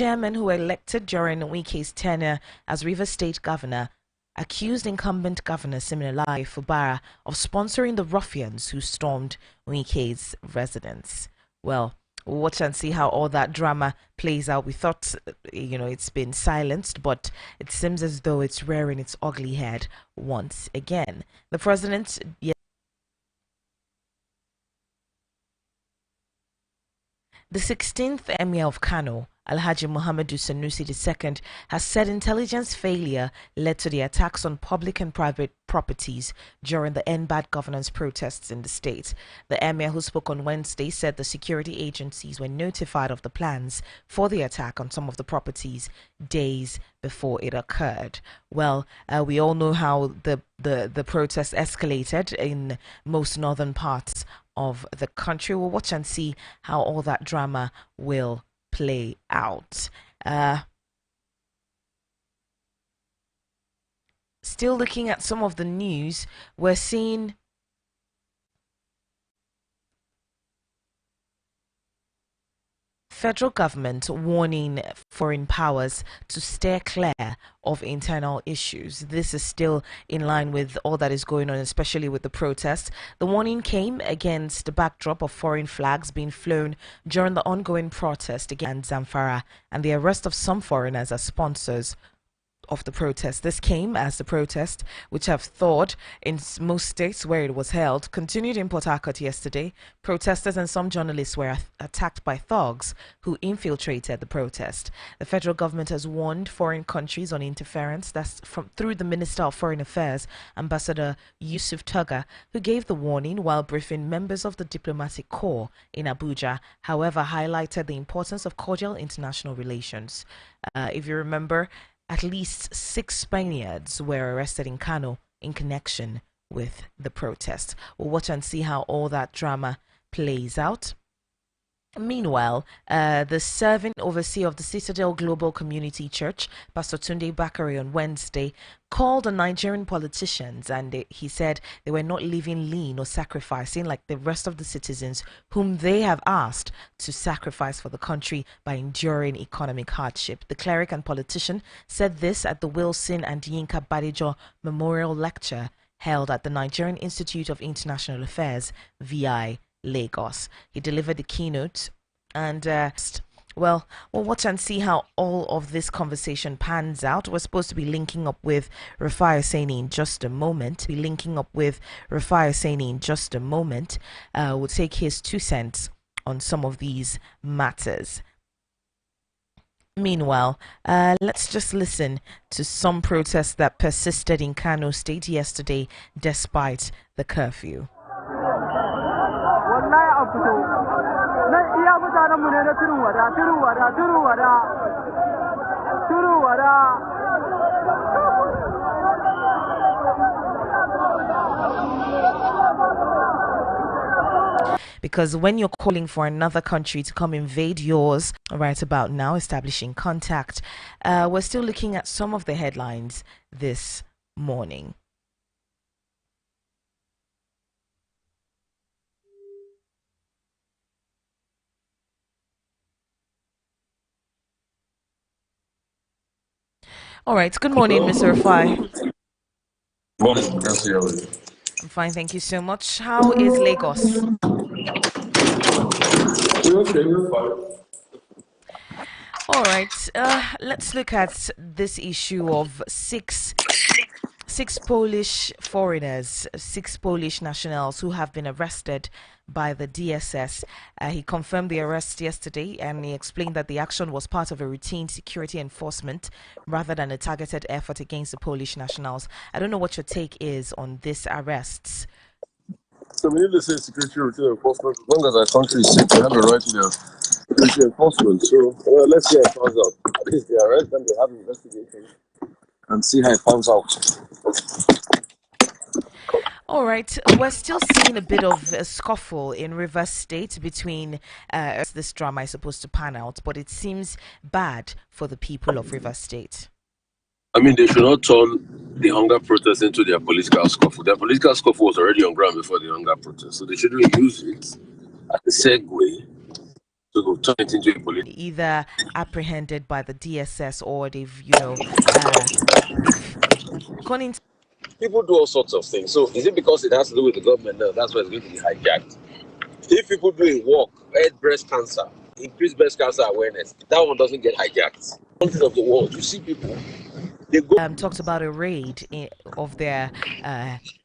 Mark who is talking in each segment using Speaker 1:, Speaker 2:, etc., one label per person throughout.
Speaker 1: chairmen who were elected during Wike's tenure as Rivers State Governor accused incumbent Governor Siminalayi Fubara of sponsoring the ruffians who stormed Wike's residence. Well, we'll watch and see how all that drama plays out. We thought, it's been silenced, but it seems as though it's rearing its ugly head once again. The president... The 16th Emir of Kano, Alhaji Muhammadu Sanusi II, has said intelligence failure led to the attacks on public and private properties during the End Bad Governance protests in the state. The Emir, who spoke on Wednesday, said the security agencies were notified of the plans for the attack on some of the properties days before it occurred. Well, we all know how the protests escalated in most northern parts of the country. We'll watch and see how all that drama will play out. Still looking at some of the news, we're seeing federal government warning foreign powers to steer clear of internal issues. This is still in line with all that is going on, especially with the protests. The warning came against the backdrop of foreign flags being flown during the ongoing protest against Zamfara and the arrest of some foreigners as sponsors of the protest. This came as the protest, which have thawed in most states where it was held, continued in Port Harcourt yesterday. Protesters and some journalists were attacked by thugs who infiltrated the protest. The federal government has warned foreign countries on interference. That's through the Minister of Foreign Affairs, Ambassador Yusuf Tugga, who gave the warning while briefing members of the diplomatic corps in Abuja. However, highlighted the importance of cordial international relations. If you remember, at least 6 Spaniards were arrested in Kano in connection with the protest. We'll watch and see how all that drama plays out. Meanwhile, the serving overseer of the Citadel Global Community Church, Pastor Tunde Bakare, on Wednesday called on Nigerian politicians, and he said they were not living lean or sacrificing like the rest of the citizens whom they have asked to sacrifice for the country by enduring economic hardship. The cleric and politician said this at the Wilson and Yinka Badijo Memorial Lecture held at the Nigerian Institute of International Affairs, VI, Lagos. He delivered the keynote and we'll watch and see how all of this conversation pans out. We're supposed to be linking up with Rufai Oseni in just a moment. We'll take his 2 cents on some of these matters. Meanwhile, let's just listen to some protests that persisted in Kano State yesterday despite the curfew. Because when you're calling for another country to come invade yours right about now, establishing contact, we're still looking at some of the headlines this morning. All right. Good morning, Mr. Rufai.
Speaker 2: Morning. Nancy, how are you?
Speaker 1: I'm fine, thank you so much. How is Lagos? All right. Let's look at this issue of six Polish foreigners, 6 Polish nationals who have been arrested by the DSS. He confirmed the arrest yesterday, and he explained that the action was part of a routine security enforcement rather than a targeted effort against the Polish nationals. I don't know what your take is on these arrests.
Speaker 2: So we need to say security routine enforcement. As long as our country is safe, we have a right to their security enforcement. So let's see how it pans out. At least they arrest them, they have investigation, and see how it pans out.
Speaker 1: All right, we're still seeing a bit of a scuffle in Rivers State between this drama is supposed to pan out, but it seems bad for the people of Rivers State.
Speaker 2: I mean, they should not turn the hunger protest into their political scuffle. Their political scuffle was already on ground before the hunger protest, so they shouldn't use it as a segue to turn it into a political.
Speaker 1: Either apprehended by the DSS or they've gone into.
Speaker 2: People do all sorts of things. So is it because it has to do with the government now? That's why it's going to be hijacked. If people do a walk, breast cancer, increase breast cancer awareness, that one doesn't get hijacked. Countries of the world, you see people, they go.
Speaker 1: Talked about a raid of their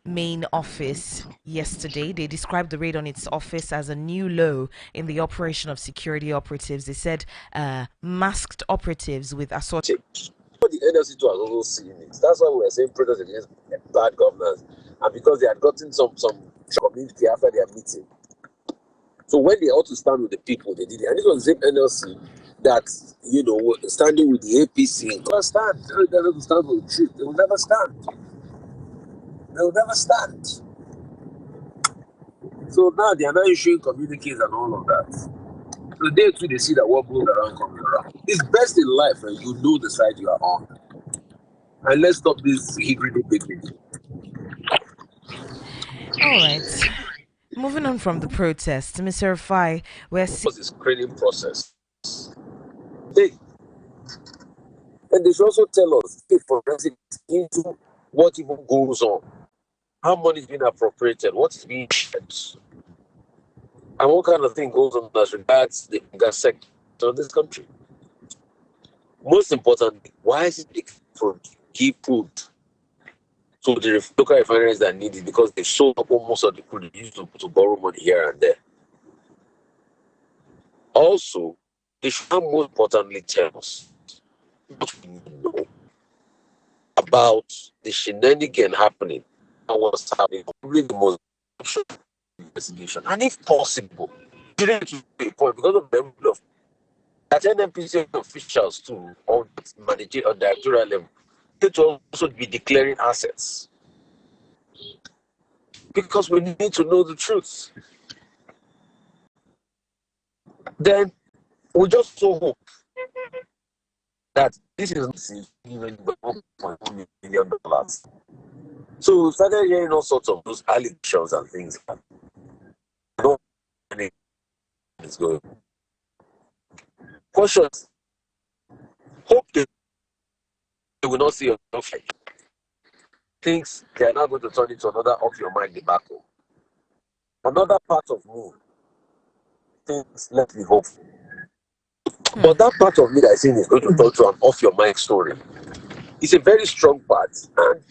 Speaker 1: main office yesterday. They described the raid on its office as a new low in the operation of security operatives. They said masked operatives with assorted.
Speaker 2: The NLC too has also seen it. That's why we were saying protest against bad governance, and because they had gotten some community after their meeting. So when they ought to stand with the people, they did it. And this was the same NLC that, standing with the APC. They can't stand. They don't stand for the truth. They will never stand. They will never stand. So now they are now issuing communiques and all of that. So they too, they see that what goes around comes around. It's best in life when you know the side you are on. And let's stop this higgledy-piggledy.
Speaker 1: All right. Moving on from the protest, Mr. Rufai, we're seeing
Speaker 2: this screening process. And they should also tell us if forensic into what even goes on, how money is being appropriated, what is being spent, and what kind of thing goes on as regards the gas sector of this country. Most importantly, why is it big for give food to the local refineries that need it, because they sold up almost of the crude they used to borrow money here and there. Also, they should more importantly tell us what we know about the shenanigan happening and what's happening. Really the most investigation. And if possible, to a point because of the level of that NNPC officials too, on managerial or directorial level, they to also be declaring assets. Because we need to know the truth. Then we just so hope that this is even $1.1 million. So we started hearing all sorts of those allegations and things. No money is going. Questions. Hope they will not see enough. Thinks they are not going to turn it to another off your mind debacle. Another part of me thinks, let me hope. But that part of me that I think is going to turn to an off your mind story. It's a very strong part, and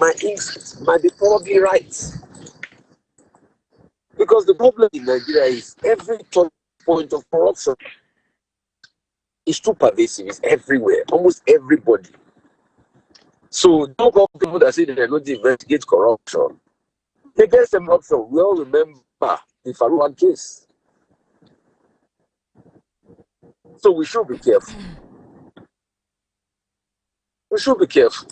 Speaker 2: my instinct might be probably right. Because the problem in Nigeria is every point of corruption is too pervasive, it's everywhere, almost everybody. So don't go people that say they're going to investigate corruption. Against corruption, we all remember the Farouan case. So we should be careful. We should be careful.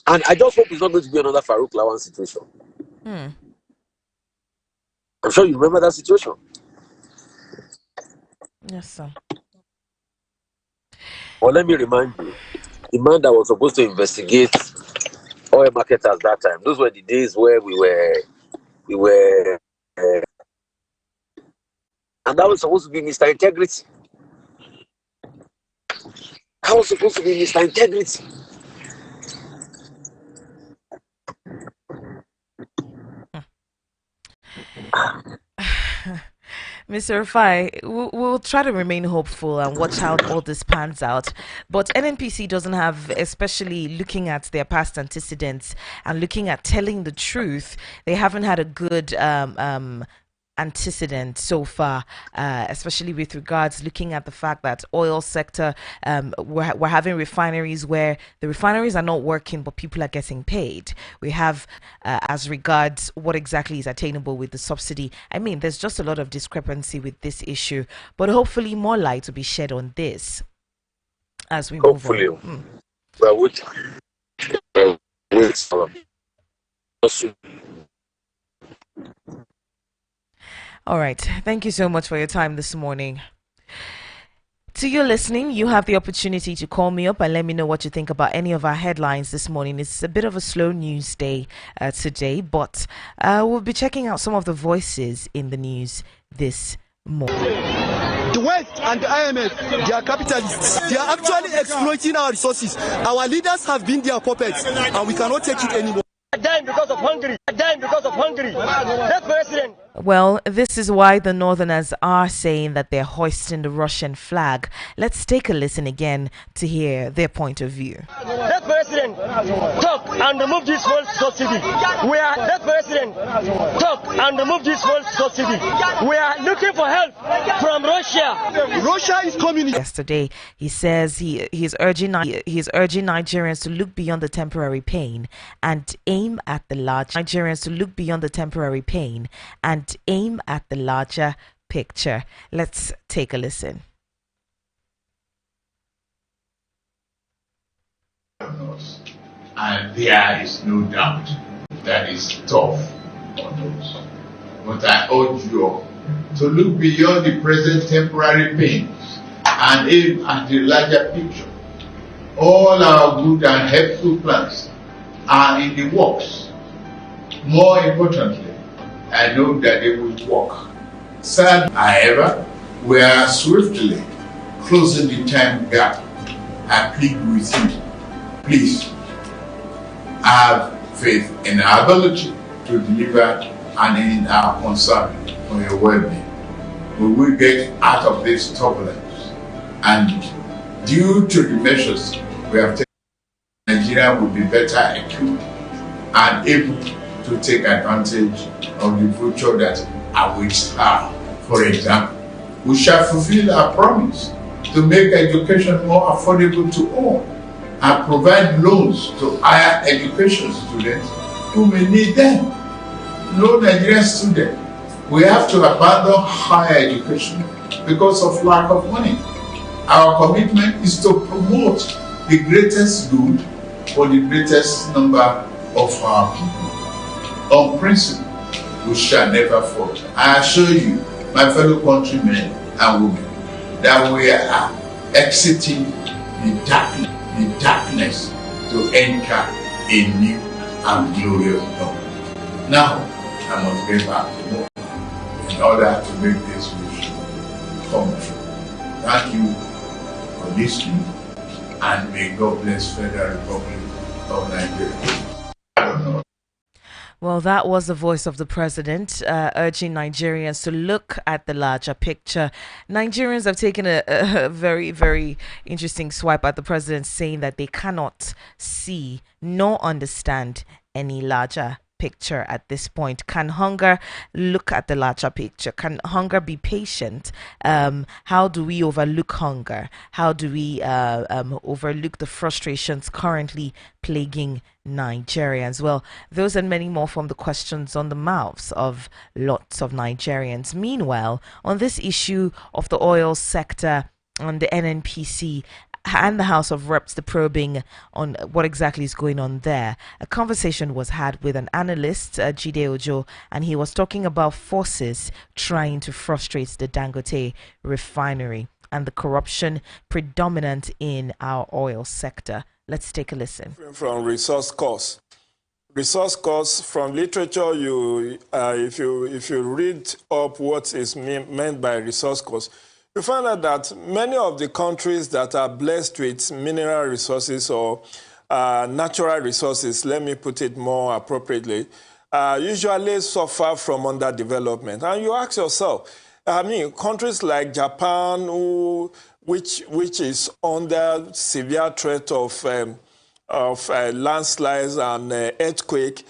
Speaker 2: And I just hope it's not going to be another Farouk Lawan situation. I'm sure you remember that situation.
Speaker 1: Yes, sir.
Speaker 2: Well, let me remind you, the man that was supposed to investigate oil marketers that time, those were the days where we were, and that was supposed to be Mr. Integrity. That was supposed to be Mr. Integrity.
Speaker 1: Mr. Rufai, we'll try to remain hopeful and watch how all this pans out. But NNPC doesn't have, especially looking at their past antecedents and looking at telling the truth, they haven't had a good antecedent so far, especially with regards looking at the fact that oil sector, we're having refineries where the refineries are not working but people are getting paid. We have as regards what exactly is attainable with the subsidy. I mean, there's just a lot of discrepancy with this issue, but hopefully more light will be shed on this as we move on.
Speaker 2: Well,
Speaker 1: all right. Thank you so much for your time this morning. To you listening, you have the opportunity to call me up and let me know what you think about any of our headlines this morning. It's a bit of a slow news day today, but we'll be checking out some of the voices in the news this more.
Speaker 3: The West and the IMF, they are capitalists. They are actually exploiting our resources. Our leaders have been their puppets, and we cannot take it anymore.
Speaker 4: Dying because of hungry. Dying because of hungry. That's president.
Speaker 1: Well, this is why the Northerners are saying that they're hoisting the Russian flag. Let's take a listen again to hear their point of view.
Speaker 4: Let president talk and remove this fuel subsidy. Let president talk and remove this fuel subsidy. We are looking for help from Russia.
Speaker 3: Russia is communist.
Speaker 1: Yesterday, he says he's urging Nigerians to look beyond the temporary pain and aim at the large. Nigerians to look beyond the temporary pain and aim at the larger picture. Let's take a listen.
Speaker 5: And there is no doubt that is tough on those. But I urge you all to look beyond the present temporary pains and aim at the larger picture. All our good and helpful plans are in the works. More importantly, I know that they will work. Sad, however, we are swiftly closing the time gap. I plead with you, please have faith in our ability to deliver and in our concern for your well-being. We will get out of this turbulence, and due to the measures we have taken, Nigeria will be better equipped and able to take advantage of the future that awaits her. For example, we shall fulfill our promise to make education more affordable to all and provide loans to higher education students who may need them. No Nigerian student will have to abandon higher education because of lack of money. Our commitment is to promote the greatest good for the greatest number of our people. On principle, we shall never falter. I assure you, my fellow countrymen and women, that we are exiting the darkness to enter a new and glorious dawn. Now, I must get back to work in order to make this vision come true. Thank you for listening, and may God bless Federal Republic of Nigeria.
Speaker 1: Well, that was the voice of the president urging Nigerians to look at the larger picture. Nigerians have taken a very, very interesting swipe at the president, saying that they cannot see nor understand any larger picture at this point. Can hunger look at the larger picture? Can hunger be patient? How do we overlook hunger? How do we overlook the frustrations currently plaguing Nigerians? Well, those and many more from the questions on the mouths of lots of Nigerians. Meanwhile, on this issue of the oil sector and the NNPC and the House of Reps, the probing on what exactly is going on there, a conversation was had with an analyst, Jide Ojo, and he was talking about forces trying to frustrate the Dangote refinery and the corruption predominant in our oil sector. Let's take a listen.
Speaker 6: From resource costs. Resource costs from literature, if you read up what is meant by resource costs, you find out that many of the countries that are blessed with mineral resources or natural resources, let me put it more appropriately, usually suffer from underdevelopment. And you ask yourself, I mean, countries like Japan, which is under severe threat of landslides and earthquake,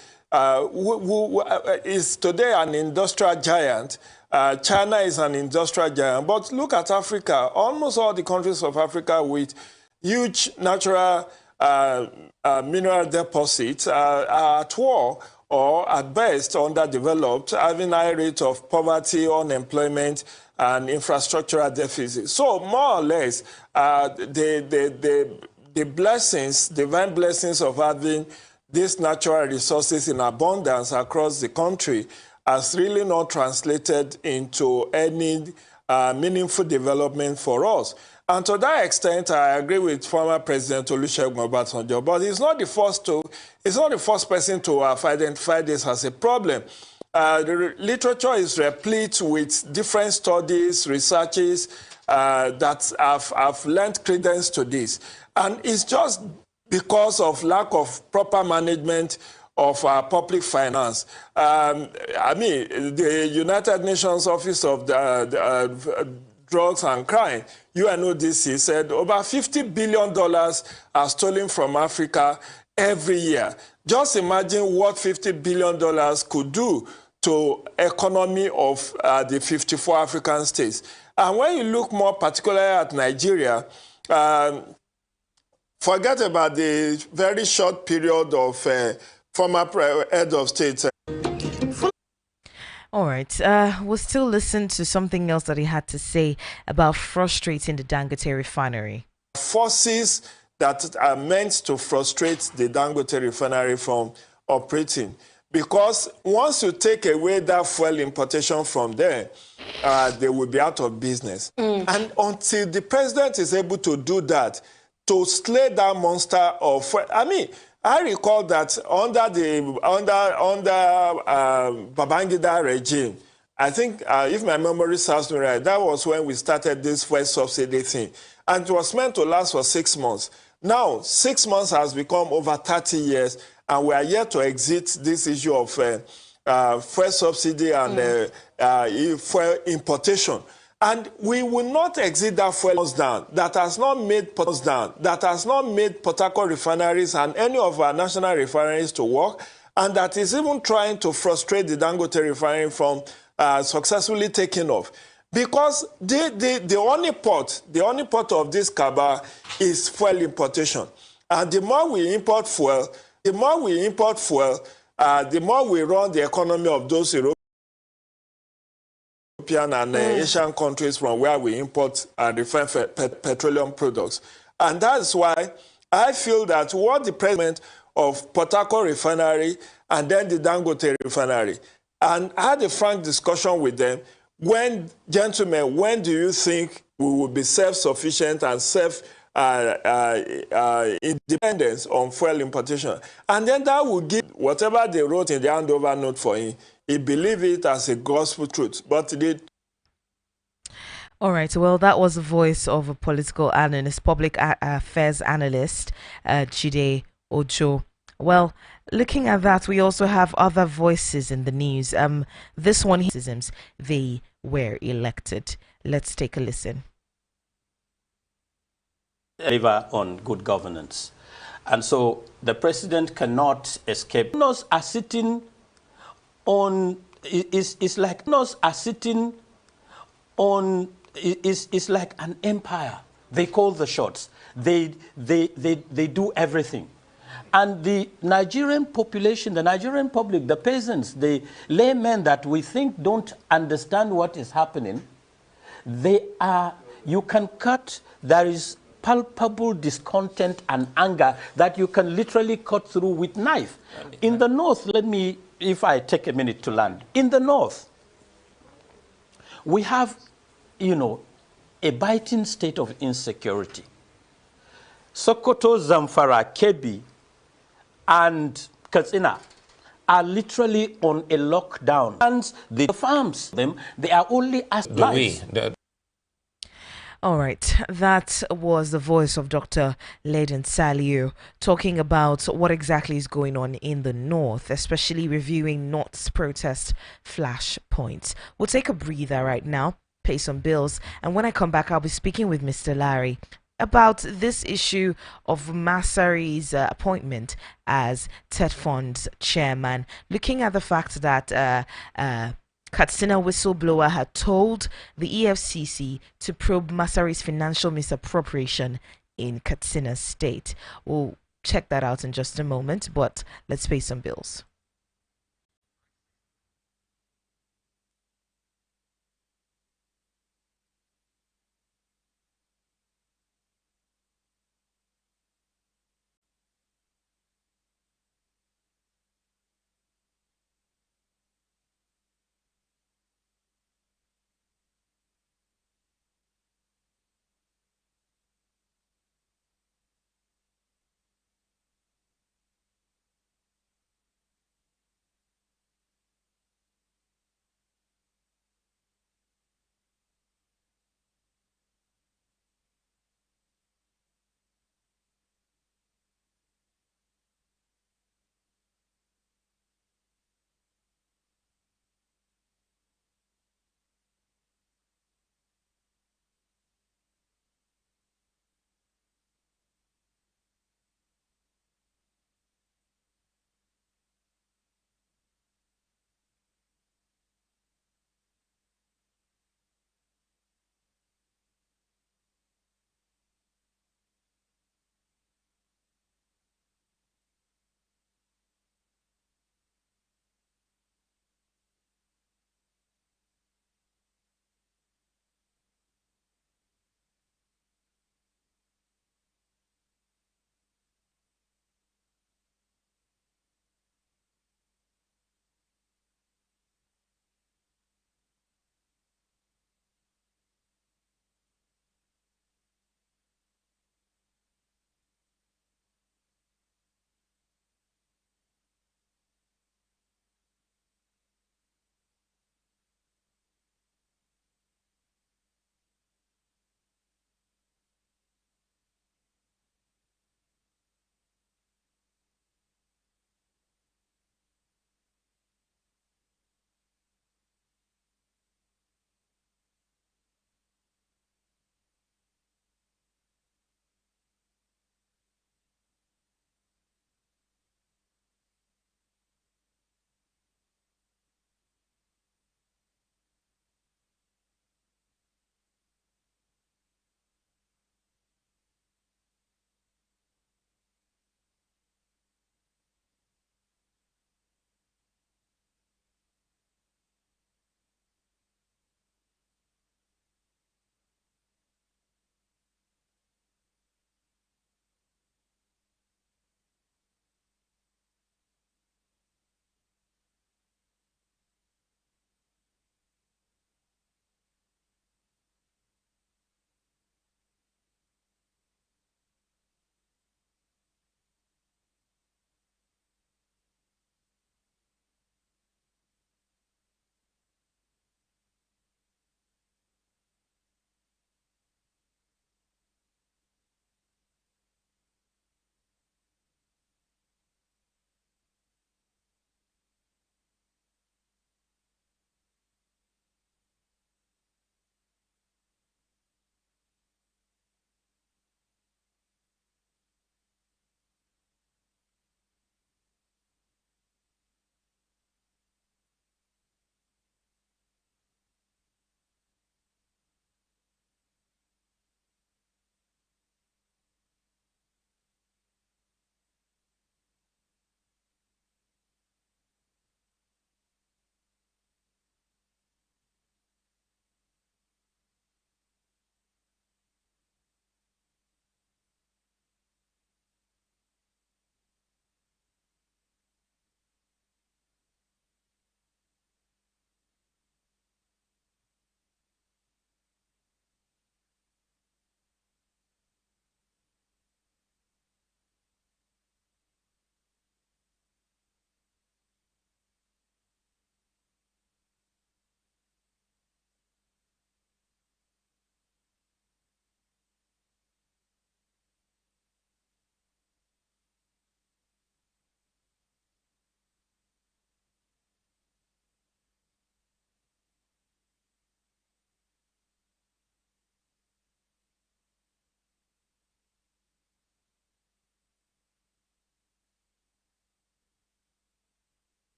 Speaker 6: is today an industrial giant. China is an industrial giant. But look at Africa. Almost all the countries of Africa with huge natural mineral deposits are at war or at best underdeveloped, having high rate of poverty, unemployment, and infrastructural deficit. So more or less, the blessings, divine blessings of having these natural resources in abundance across the country has really not translated into any meaningful development for us. And to that extent, I agree with former President Olusegun Obasanjo, but he's not the first person to have identified this as a problem. The literature is replete with different studies, researches that have lent credence to this. And it's just because of lack of proper management of our public finance. I mean, the United Nations Office of Drugs and Crime, UNODC, said over $50 billion are stolen from Africa every year. Just imagine what $50 billion could do to economy of the 54 African states. And when you look more particularly at Nigeria, forget about the very short period of former head of state.
Speaker 1: All right. We'll still listen to something else that he had to say about frustrating the Dangote refinery.
Speaker 6: Forces that are meant to frustrate the Dangote refinery from operating. Because once you take away that fuel importation from there, they will be out of business. And until the president is able to do that, to slay that monster of fuel, I mean, I recall that under Babangida regime, I think, if my memory serves me right, that was when we started this fuel subsidy thing. And it was meant to last for 6 months. Now, 6 months has become over 30 years, and we are yet to exit this issue of fuel subsidy and fuel importation. And we will not exit that fuel down. That has not made Port Harcourt refineries and any of our national refineries to work, and that is even trying to frustrate the Dangote refinery from successfully taking off. Because the only port of this cabal is fuel importation. And the more we import fuel, the more we run the economy of those European and Asian countries from where we import and refine petroleum products. And that's why I feel that what the president of Port Harcourt refinery and then the Dangote refinery, and I had a frank discussion with them, gentlemen, when do you think we will be self-sufficient and self-independence on fuel importation? And then that will give whatever they wrote in the handover note for him. He believed it as a gospel truth, but
Speaker 1: All right. Well, that was the voice of a political analyst, public affairs analyst, Jide Ojo. Well, looking at that, we also have other voices in the news. This one, they were elected. Let's take a listen.
Speaker 7: Deliver on good governance. And so the president cannot escape. Governors are sitting on, it's like governors are sitting on, it's like an empire. They call the shots. They do everything. And the Nigerian population, the Nigerian public, the peasants, the laymen that we think don't understand what is happening, you can cut, there is palpable discontent and anger that you can literally cut through with knife. In the north, if I take a minute to land. In the north, we have, a biting state of insecurity. Sokoto, Zamfara, Kebbi, and Katsina are literally on a lockdown. And the farms, they are only as lives.
Speaker 1: All right, that was the voice of Dr. Laden Saliu talking about what exactly is going on in the north, especially reviewing North's protest flashpoints. We'll take a breather right now, pay some bills, and when I come back, I'll be speaking with Mr. Larry about this issue of Masari's appointment as TED Fund's chairman, looking at the fact that Katsina whistleblower had told the EFCC to probe Masari's financial misappropriation in Katsina State. We'll check that out in just a moment, but let's pay some bills.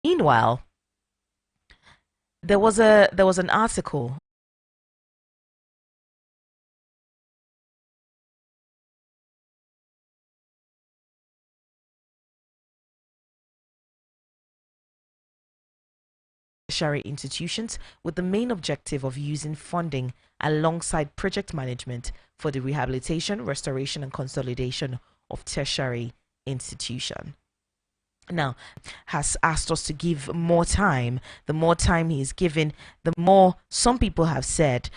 Speaker 1: Meanwhile, there was an article tertiary institutions with the main objective of using funding alongside project management for the rehabilitation, restoration, and consolidation of tertiary institution. Now, has asked us to give more time. The more time he's given, the more some people have said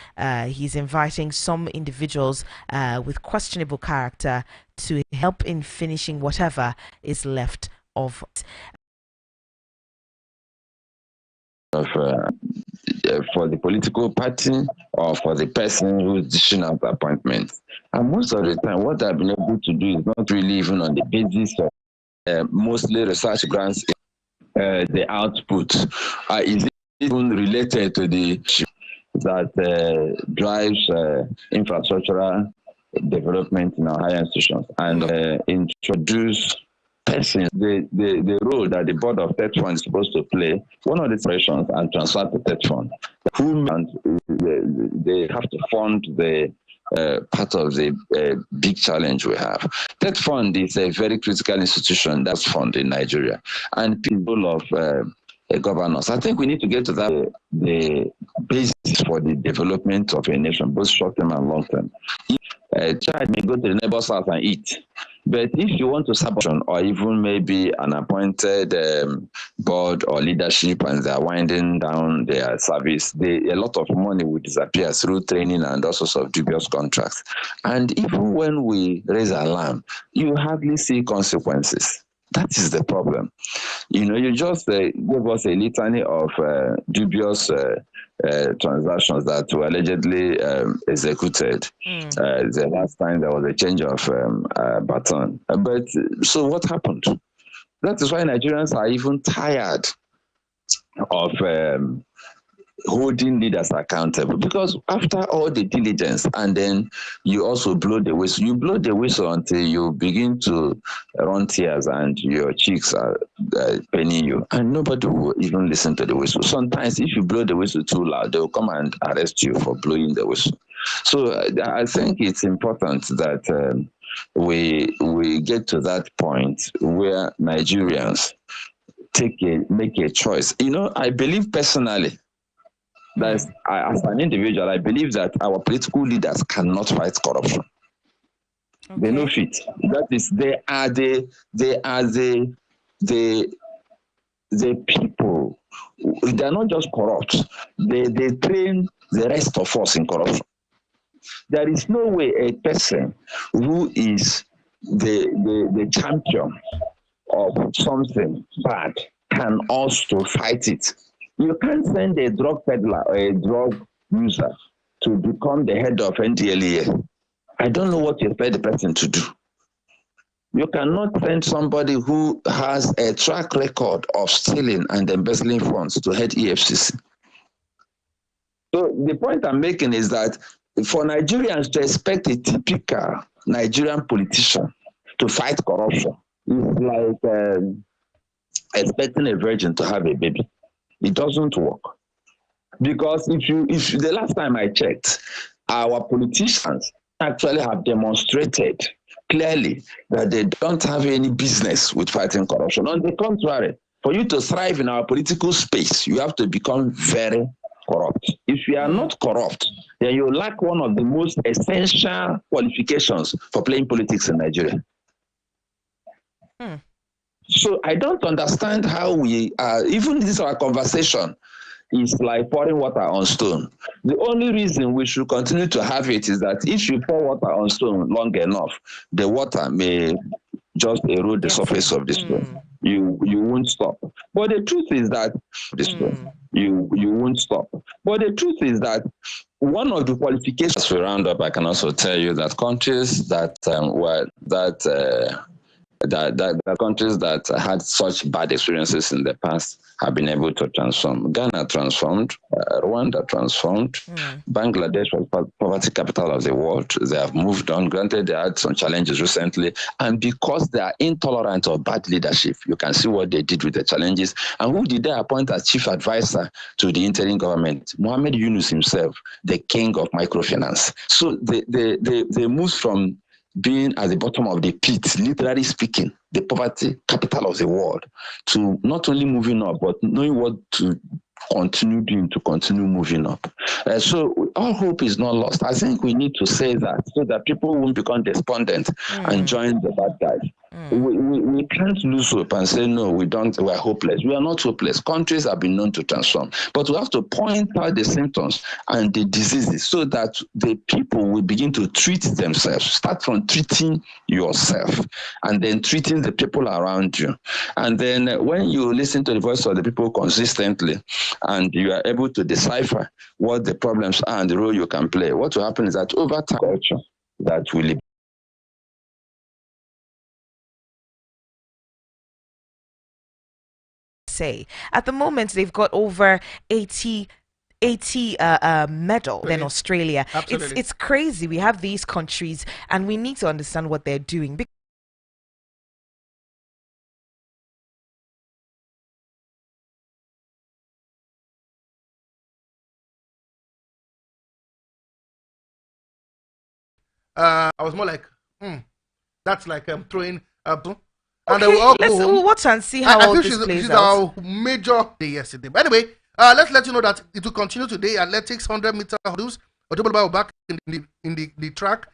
Speaker 1: he's inviting some individuals with questionable character to help in finishing whatever is left of
Speaker 8: for the political party or for the person who's dishing out appointments. And most of the time, what I've been able to do is not really even on the basis of mostly research grants, the output. Is it even related to the that drives infrastructural development in our higher institutions and introduce persons, the role that the board of TET fund is supposed to play, one of the operations and transfer to TET fund. They have to fund the part of the big challenge we have. TET fund is a very critical institution that's funded in Nigeria, and people of governance. I think we need to get to that the basis for the development of a nation, both short term and long term. A child may go to the neighbor's house and eat, but if you want to support or even maybe an appointed board or leadership and they are winding down their service, a lot of money will disappear through training and all sorts of dubious contracts. And even when we raise alarm, you hardly see consequences. That is the problem. You know, you just gave us a litany of dubious transactions that were allegedly executed. The last time there was a change of baton. But so what happened? That is why Nigerians are even tired of holding leaders accountable, because after all the diligence and then you also blow the whistle. You blow the whistle until you begin to run tears and your cheeks are paining you, and nobody will even listen to the whistle. Sometimes if you blow the whistle too loud, they will come and arrest you for blowing the whistle. So I think it's important that we get to that point where Nigerians make a choice. You know, I believe personally that as an individual, I believe that our political leaders cannot fight corruption. Okay. They know fit. That is, they are the people. They are not just corrupt. They train the rest of us in corruption. There is no way a person who is the champion of something bad can also fight it. You can't send a drug peddler or a drug user to become the head of NDLEA. I don't know what you expect the person to do. You cannot send somebody who has a track record of stealing and embezzling funds to head EFCC. So the point I'm making is that for Nigerians to expect a typical Nigerian politician to fight corruption is like expecting a virgin to have a baby. It doesn't work, because if the last time I checked, our politicians actually have demonstrated clearly that they don't have any business with fighting corruption. On the contrary, for you to thrive in our political space, you have to become very corrupt. If you are not corrupt, then you lack one of the most essential qualifications for playing politics in Nigeria. So I don't understand how we even this our conversation is like pouring water on stone. The only reason we should continue to have it is that if you pour water on stone long enough, the water may just erode the surface of the stone. You won't stop. But the truth is that you won't stop. But the truth is that one of the qualifications we round up, I can also tell you that countries that the countries that had such bad experiences in the past have been able to transform. Ghana transformed, Rwanda transformed, Bangladesh was poverty capital of the world. They have moved on. Granted, they had some challenges recently, and because they are intolerant of bad leadership, you can see what they did with the challenges. And who did they appoint as chief advisor to the interim government? Mohammed Yunus himself, the king of microfinance. So they moved from being at the bottom of the pit, literally speaking, the poverty capital of the world, to not only moving up, but knowing what to continue doing to continue moving up. So all hope is not lost. I think we need to say that so that people won't become despondent and join the bad guys. We can't lose hope and say, no, we're hopeless. We are not hopeless. Countries have been known to transform. But we have to point out the symptoms and the diseases so that the people will begin to treat themselves. Start from treating yourself and then treating the people around you. And then when you listen to the voice of the people consistently and you are able to decipher what the problems are and the role you can play, what will happen is that over time, culture that will
Speaker 1: say. At the moment, they've got over 80 medal than Australia. It's crazy. We have these countries and we need to understand what they're doing.
Speaker 9: I was more like, that's like throwing and
Speaker 1: okay, let's watch and see how all this plays
Speaker 9: she's
Speaker 1: out.
Speaker 9: Our major day yesterday. But anyway, let's let you know that it will continue today. Athletics 100-meter hurdles. Otobolba back in the track.